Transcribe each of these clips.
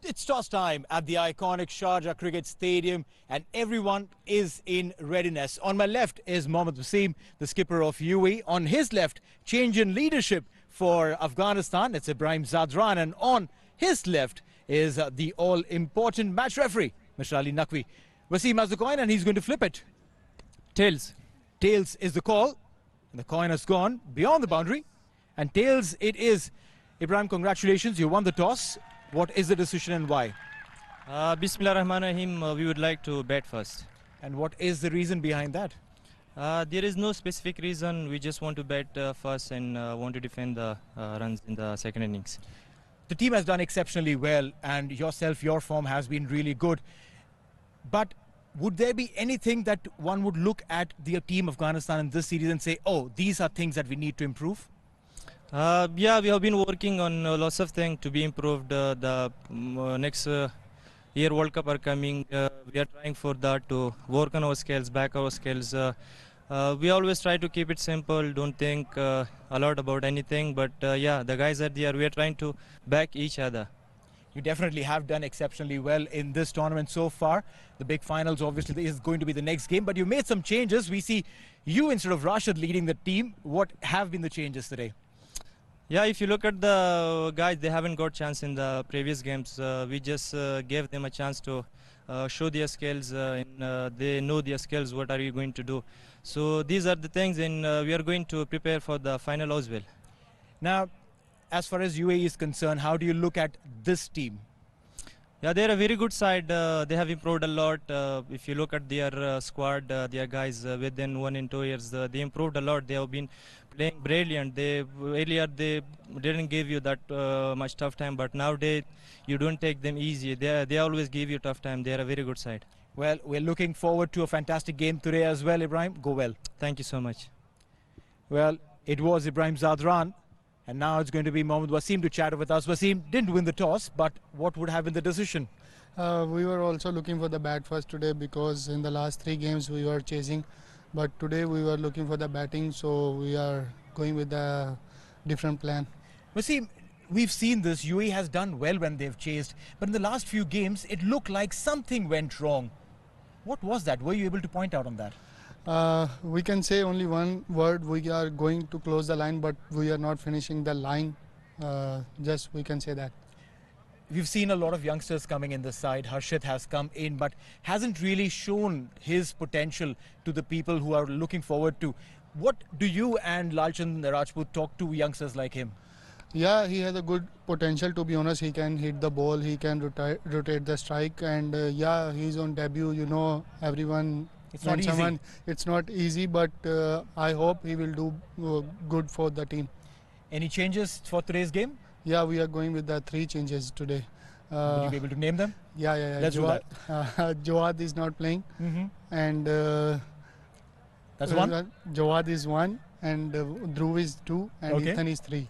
It's toss time at the iconic Sharjah Cricket Stadium and everyone is in readiness. On my left is Mohammad Wasim, the skipper of UAE. On his left, change in leadership for Afghanistan. It's Ibrahim Zadran. And on his left is the all-important match referee, Mr. Ali Naqvi. Wasim has the coin and he's going to flip it. Tails. Tails is the call. And the coin has gone beyond the boundary. And tails it is. Ibrahim, congratulations. You won the toss. What is the decision and why? Bismillah Rahman Rahim, we would like to bat first. And what is the reason behind that? There is no specific reason. We just want to bat first and want to defend the runs in the second innings. The team has done exceptionally well and yourself, your form has been really good. But would there be anything that one would look at the team of Afghanistan in this series and say, oh, these are things that we need to improve? Yeah, we have been working on lots of things to be improved. The next year World Cup are coming. We are trying for that to work on our skills, back our skills. We always try to keep it simple, don't think a lot about anything. But yeah, the guys are there. We are trying to back each other. You definitely have done exceptionally well in this tournament so far. The big finals obviously is going to be the next game, but you made some changes. We see you instead of Rashid leading the team. What have been the changes today? Yeah, if you look at the guys, they haven't got chance in the previous games. We just gave them a chance to show their skills and they know their skills, what are you going to do. So these are the things, and we are going to prepare for the final as well. Now, as far as UAE is concerned, how do you look at this team? Yeah, they're a very good side. They have improved a lot. If you look at their squad, their guys within 1 and 2 years, they improved a lot. They have been playing brilliant. Earlier they didn't give you that much tough time, but nowadays you don't take them easy. They always give you tough time. They are a very good side. Well, we're looking forward to a fantastic game today as well, Ibrahim. Go well. Thank you so much. Well, it was Ibrahim Zadran. And now it's going to be Mohammad Wasim to chat with us. Wasim didn't win the toss, but what would have been the decision? We were also looking for the bat first today because in the last 3 games we were chasing. But today we were looking for the batting, so we are going with a different plan. Wasim, we've seen this. UAE has done well when they've chased. But in the last few games, it looked like something went wrong. What was that? Were you able to point out on that? We can say only one word. We are going to close the line, but we are not finishing the line. Just we can say that. We've seen a lot of youngsters coming in this side. Harshit has come in, but hasn't really shown his potential to the people who are looking forward to. What do you and Lalchand Rajput talk to youngsters like him? Yeah, he has a good potential, to be honest. He can hit the ball, he can rotate the strike, and yeah, he's on debut. You know, everyone. It's not easy. It's not easy, but I hope he will do good for the team. Any changes for today's game? Yeah, we are going with the 3 changes today. Will you be able to name them? Yeah. Let's do that. Jawad is not playing, and that's one. Jawad is 1, and Dhruv is 2, and Ethan is 3.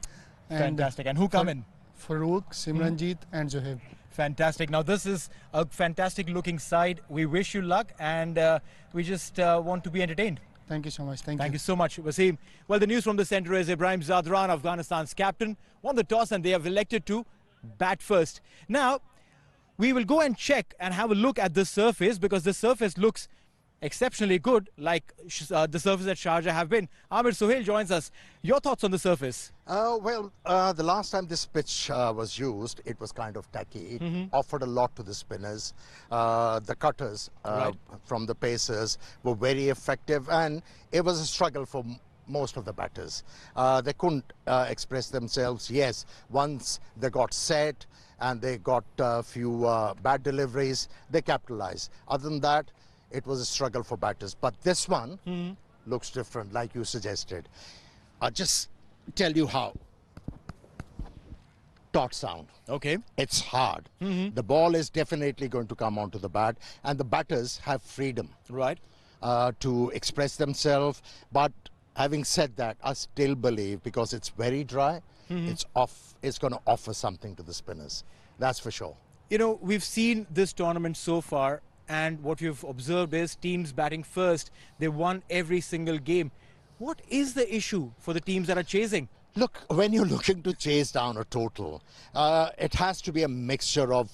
Fantastic. And who come in? Farooq, Simranjeet, and Zohaib. Fantastic. Now this is a fantastic looking side. We wish you luck and we just want to be entertained. Thank you so much. Thank you so much, Wasim. Well, the news from the centre is Ibrahim Zadran, Afghanistan's captain, won the toss and they have elected to bat first. Now, we will go and check and have a look at this surface because the surface looks exceptionally good, like the surface at Sharjah have been. Amir Sohail joins us. Your thoughts on the surface? The last time this pitch was used, it was kind of tacky. It offered a lot to the spinners. The cutters from the pacers were very effective, and it was a struggle for most of the batters. They couldn't express themselves. Yes, once they got set and they got a few bad deliveries, they capitalized. Other than that, it was a struggle for batters. But this one looks different, like you suggested. I'll just tell you how. Dot sound. Okay. It's hard. The ball is definitely going to come onto the bat, and the batters have freedom to express themselves. But having said that, I still believe, because it's very dry, it's going to offer something to the spinners. That's for sure. You know, we've seen this tournament so far, and what we've observed is teams batting first. They won every single game. What is the issue for the teams that are chasing? Look, when you're looking to chase down a total, it has to be a mixture of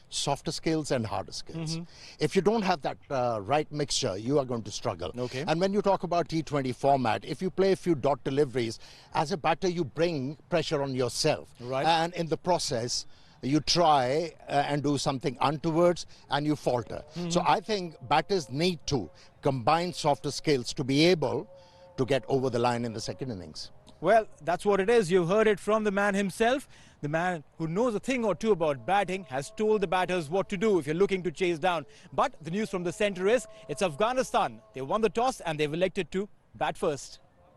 softer skills and harder skills. If you don't have that right mixture, you are going to struggle. Okay. And when you talk about T20 format, if you play a few dot deliveries, as a batter, you bring pressure on yourself. Right. And in the process, you try and do something untowards and you falter. So I think batters need to combine softer skills to be able to get over the line in the second innings. Well, that's what it is. You heard it from the man himself. The man who knows a thing or two about batting has told the batters what to do if you're looking to chase down. But the news from the centre is it's Afghanistan. They won the toss and they've elected to bat first.